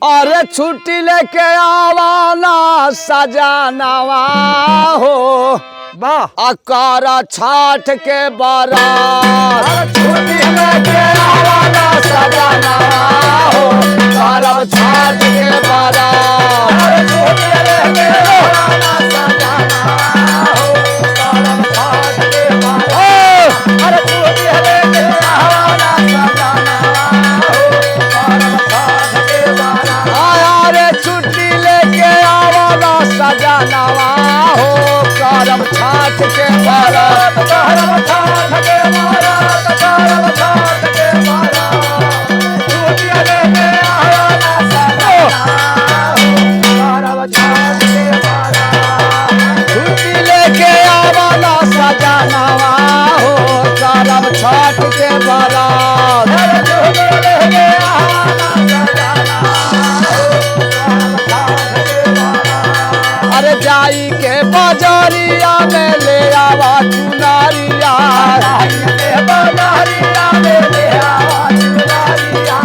अरे छुट्टी लेके आवाना सजानवा हो अकारा छाठ के बारात। छुट्टी लेके आवाना सजानवा हो करब छाठ के बारात। छुट्टी लेके आवाना सजानवा हो करब छाठ के बारात। अरे छुट्टी लेके आवाना सजानवा हो करब छाठ के बारात। अरे छुट्टी लेके आवाना सजानवा हो करब छाठ के बारात। करब छाठ के बारात। करब छाठ के बारात। छुट्टी लेके आवाना सजानवा हो करब छाठ के बारात। छुट्टी लेके आवाना सजानवा हो करब छाठ के बारात। छुट्टी लेके आवाना सजानवा अरे जाई के बाजारिया में ले आवा चुनारिया। जाई के बाजारिया में ले आवा चुनारिया।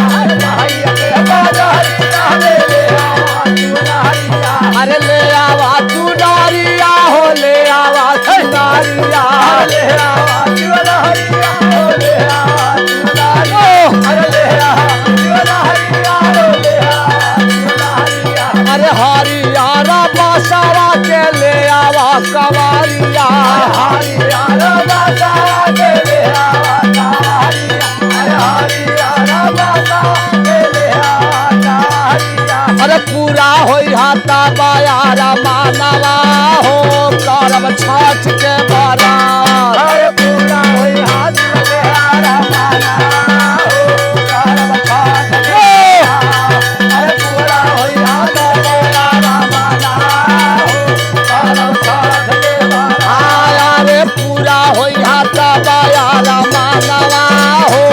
जाई के बाजारिया में ले आवा चुनारिया। अरे ले आवा चुनारिया हो ले आवा चुनारिया। ले आवा चुनारिया हो ले आवा चुनारिया। अरे ले आवा चुनारिया हो ले आवा चुनारिया। अरे हरियारा बासावा के ले आवा कवारिया। हरियारा बासावा के ले आवा कवारिया। अरे हरियारा बासावा के ले आवा कवारिया। अरे पूरा होई हाथा बायारा मानवा हो करब छाठ के बारात। अरे पूरा होई हाथ बायारा मानवा हो करब छाठ के बारात। अरे पूरा होई हाथ बायारा मानवा हो करब छाठ के बारात। अरे पूरा होई हाथ बायारा मानवा हो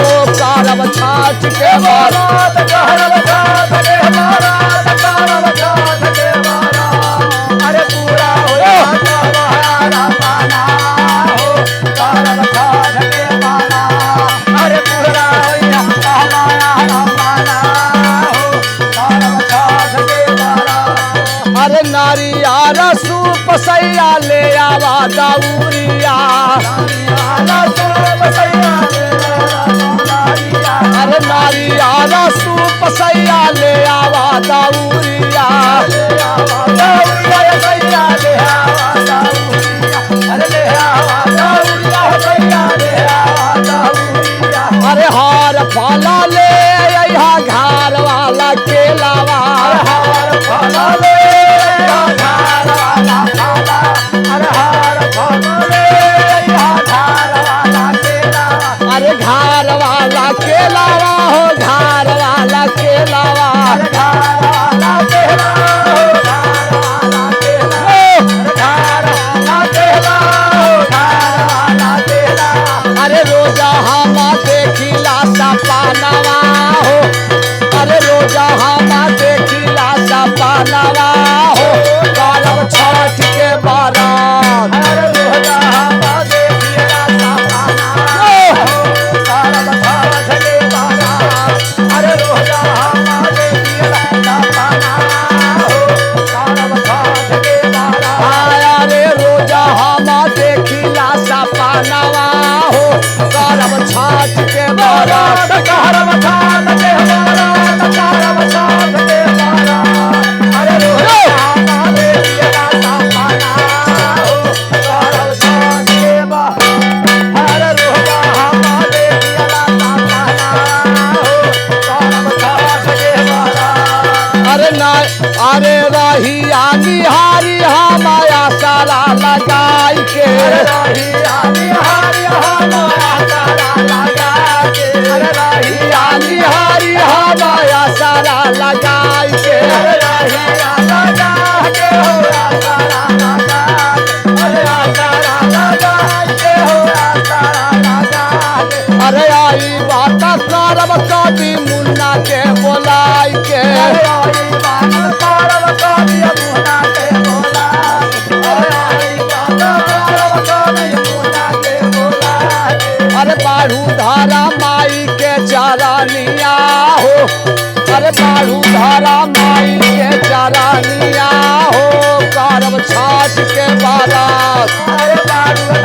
करब छाठ के बारात। करब छाठ के बारात। करब छाठ के बारात। अरे पूरा होई हाथ बायारा मानवा हो करब छाठ के बारात। अरे पूरा होई हाथ बायारा मानवा हो करब छाठ के बारात। अरे नारियारा सूप सैया ले आवा दाऊरिया। अरे नारियारा सूप सैया ले आवा दाऊरिया। अरे हार फाला ले यहाँ घार वाला केलावा। हार फाला ले घार वाला फाला। अरे हार फाला ले यहाँ घार वाला केलावा। अरे घार वाला केलावा हो घार वाला केलावा। घार वाला केलावा हो घार वाला केलावा। घार वाला केलावा हो घार वाला केलावा। अरे रोजा हम देखिला सपनवा हो। अरे रोजा हम देखिला सपनवा हो करब छठ के बारात। अरे रोजा हम देखिला सपनवा हो करब छठ के बारात। अरे रोजा हम देखिला सपनवा हो करब छठ के बारात। अरे रोजा हम देखिला सपनवा हो करब छठ के बारात। करब छठ के बारात। करब छठ के बारात। अरे रोजा हम देखिला सपनवा हो करब छठ के बारात। अरे रोजा हम देखिला सपनवा हो करब छठ के बारात। अरे ना अरे रहिया निहारी हमाया सारा लगाई के। रहिया निहारी हमाया सारा लगाई के। अरे रहिया निहारी हमाया सारा लगाई के। अरे रहिया लगा के हो सारा लगा के। अरे सारा लगा के हो सारा लगा के। अरे आई बात करब कभी मुन्ना के बोलाई के। अरे आई बात करब कभी मुन्ना के बोलाई के। अरे आई बात करब कभी मुन्ना के बोलाई के। अरे बाढ़ू धारा माई के चारानिया हो। अरे बाढ़ू धारा माई के चरनिया हो करब छठ के बारात। अरे बारू